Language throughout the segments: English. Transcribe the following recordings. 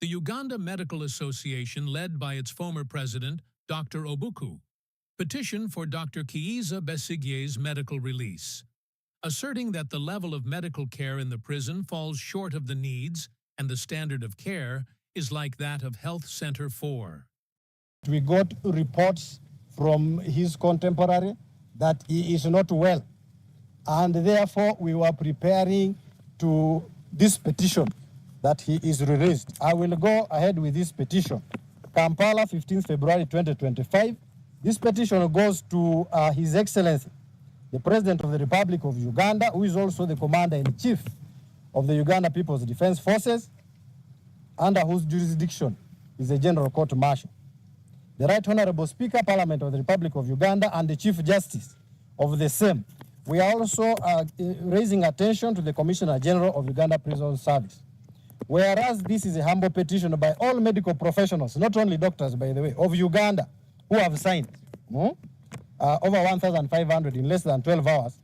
The Uganda Medical Association, led by its former president, Dr. Obuku, petitioned for Dr. Kizza Besigye's medical release, asserting that the level of medical care in the prison falls short of the needs and the standard of care is like that of Health Center 4. We got reports from his contemporary that he is not well, and therefore we were preparing to this petition that he is released. I will go ahead with this petition. Kampala, 15th February 2025. This petition goes to His Excellency, the President of the Republic of Uganda, who is also the Commander-in-Chief of the Uganda People's Defense Forces, under whose jurisdiction is the General Court Martial. The Right Honorable Speaker, Parliament of the Republic of Uganda, and the Chief Justice of the same. We are also raising attention to the Commissioner General of Uganda Prison Service. Whereas this is a humble petition by all medical professionals, not only doctors, by the way, of Uganda, who have signed over 1,500 in less than 12 hours,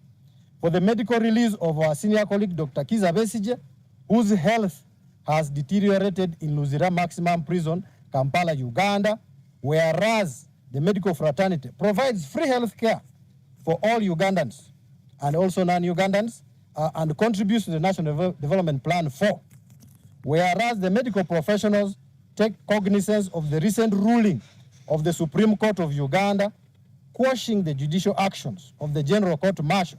for the medical release of our senior colleague, Dr. Kizza Besigye, whose health has deteriorated in Luzira Maximum Prison, Kampala, Uganda, whereas the medical fraternity provides free health care for all Ugandans and also non-Ugandans and contributes to the National Development Plan 4. Whereas the medical professionals take cognizance of the recent ruling of the Supreme Court of Uganda quashing the judicial actions of the General Court Martial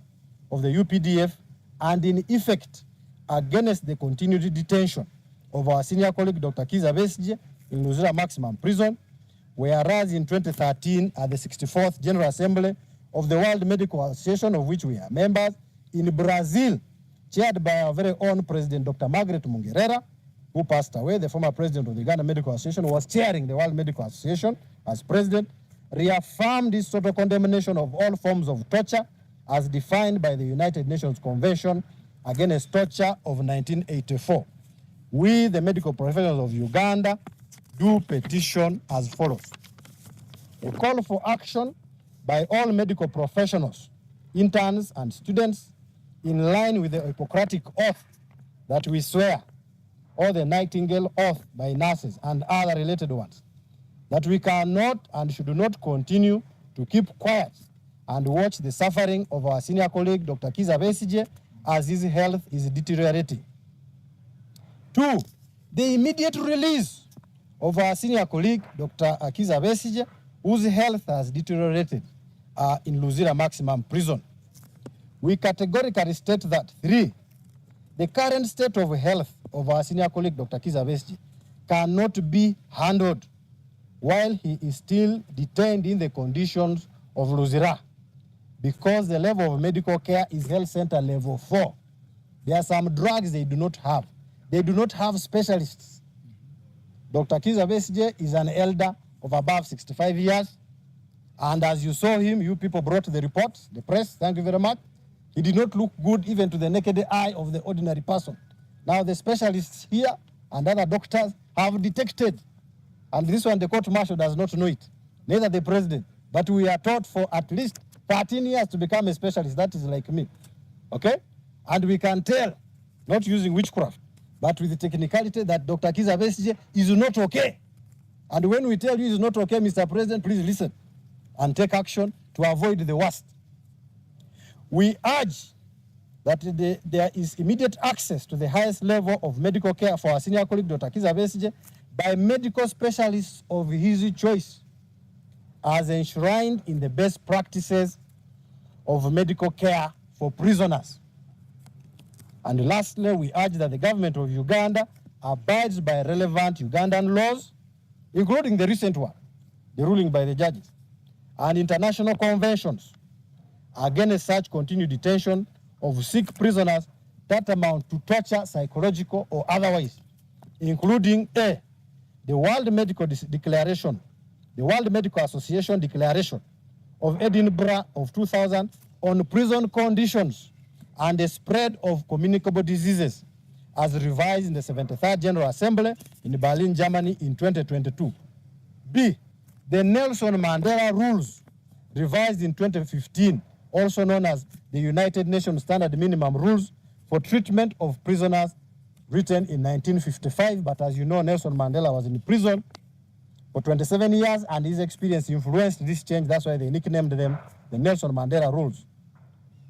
of the UPDF and in effect against the continued detention of our senior colleague Dr. Kizza Besigye in Luzira Maximum Prison, whereas in 2013 at the 64th General Assembly of the World Medical Association, of which we are members, in Brazil, chaired by our very own President Dr. Margaret Mungerera, who passed away, the former president of the Uganda Medical Association, was chairing the World Medical Association as president, reaffirmed its total condemnation of all forms of torture as defined by the United Nations Convention Against Torture of 1984. We, the medical professionals of Uganda, do petition as follows. A call for action by all medical professionals, interns and students in line with the Hippocratic Oath that we swear, or the Nightingale Oath by nurses and other related ones, that we cannot and should not continue to keep quiet and watch the suffering of our senior colleague, Dr. Kizza Besigye, as his health is deteriorating. 2, the immediate release of our senior colleague, Dr. Kizza Besigye, whose health has deteriorated in Luzira Maximum Prison. We categorically state that 3, the current state of health of our senior colleague, Dr. Kizza Besigye, cannot be handled while he is still detained in the conditions of Luzira, because the level of medical care is health center level 4. There are some drugs they do not have. They do not have specialists. Dr. Kizza Besigye is an elder of above 65 years, and as you saw him, you people brought the reports, the press, thank you very much. He did not look good even to the naked eye of the ordinary person. Now the specialists here and other doctors have detected, and this one the court martial does not know it, neither the president, but we are taught for at least 13 years to become a specialist. That is like me, okay? And we can tell, not using witchcraft, but with the technicality that Dr. Kizza Besigye is not okay. And when we tell you he is not okay, Mr. President, please listen and take action to avoid the worst. We urge that there is immediate access to the highest level of medical care for our senior colleague, Dr. Kizza Besigye, by medical specialists of his choice, as enshrined in the best practices of medical care for prisoners. And lastly, we urge that the government of Uganda abides by relevant Ugandan laws, including the recent one, the ruling by the judges, and international conventions against such continued detention of sick prisoners that amount to torture, psychological or otherwise, including A, the World Medical Declaration, the World Medical Association Declaration of Edinburgh of 2000 on prison conditions and the spread of communicable diseases, as revised in the 73rd General Assembly in Berlin, Germany in 2022. B, the Nelson Mandela Rules, revised in 2015, also known as the United Nations Standard Minimum Rules for Treatment of Prisoners written in 1955, but as you know, Nelson Mandela was in prison for 27 years, and his experience influenced this change. That's why they nicknamed them the Nelson Mandela Rules.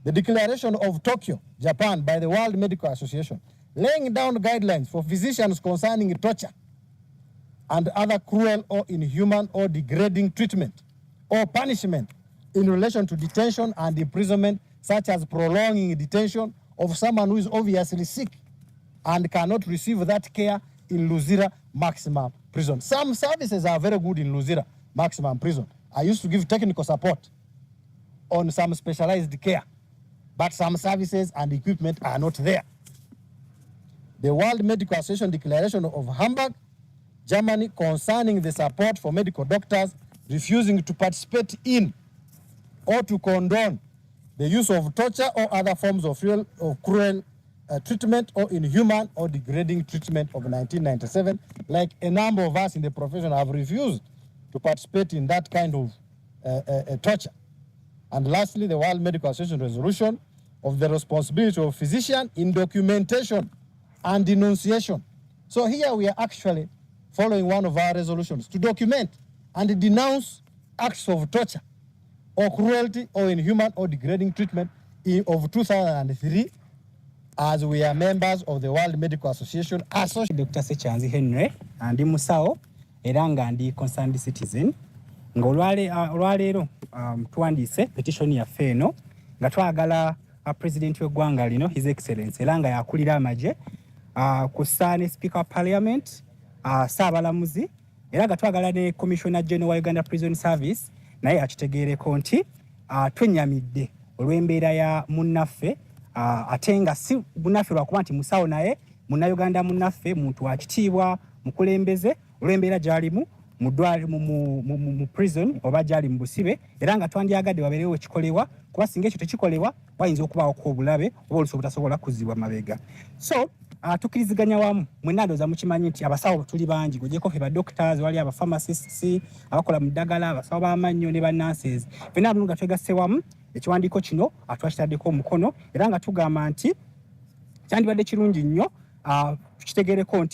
The declaration of Tokyo, Japan, by the World Medical Association, laying down guidelines for physicians concerning torture and other cruel or inhuman or degrading treatment or punishment in relation to detention and imprisonment, such as prolonging detention of someone who is obviously sick and cannot receive that care in Luzira Maximum Prison. Some services are very good in Luzira Maximum Prison. I used to give technical support on some specialized care, but some services and equipment are not there. The World Medical Association Declaration of Hamburg, Germany, concerning the support for medical doctors refusing to participate in or to condone the use of torture or other forms of cruel treatment or inhuman or degrading treatment of 1997. Like a number of us in the profession have refused to participate in that kind of torture. And lastly, the World Medical Association resolution of the responsibility of physician in documentation and denunciation. So here we are actually following one of our resolutions to document and denounce acts of torture or cruelty or inhuman or degrading treatment of 2003, as we are members of the World Medical Association. Dr. Sechanzi Henry and Musao eranga ndi concerned citizen ngolwaleero tuwandiise petition yaffe eno nga twagala president w'eggwanga lino his excellence eranga yakulira amagye kussa ne speaker of parliament saabalamuzi era nga twagala ne commissioner general wa Uganda Prison Service naye akitegeereko nti twenyamidde olw'embeera ya munnaffe ate nga si bunnaffe lwakuba nti musawo naye munnayuganda munnaffe muntu wakitiibwa mukulembeze olw'embeera gy'alimu mu prison oba gy'ali mu busibe era nga twandyagadde wabeerewo ekikolebwa kuba singa ekyo tekikolebwa wayinza okubaawoko obulabe oba olusi obutasobola kuzzibwa mabega. So tukkiriziganya wamu mwenna ndowooza mukimanyi nti abasawo tuli bangi gogyeko ffe badoctors wali aba pharmacists abakola mu ddagala abasawo b'amannyo ne bannanses ffenna abamu nga twegasse wamu ekiwandiiko kino twakitaddeko omukono era nga tugamba nti kyandibadde kirungi nnyo tukitegeereko nti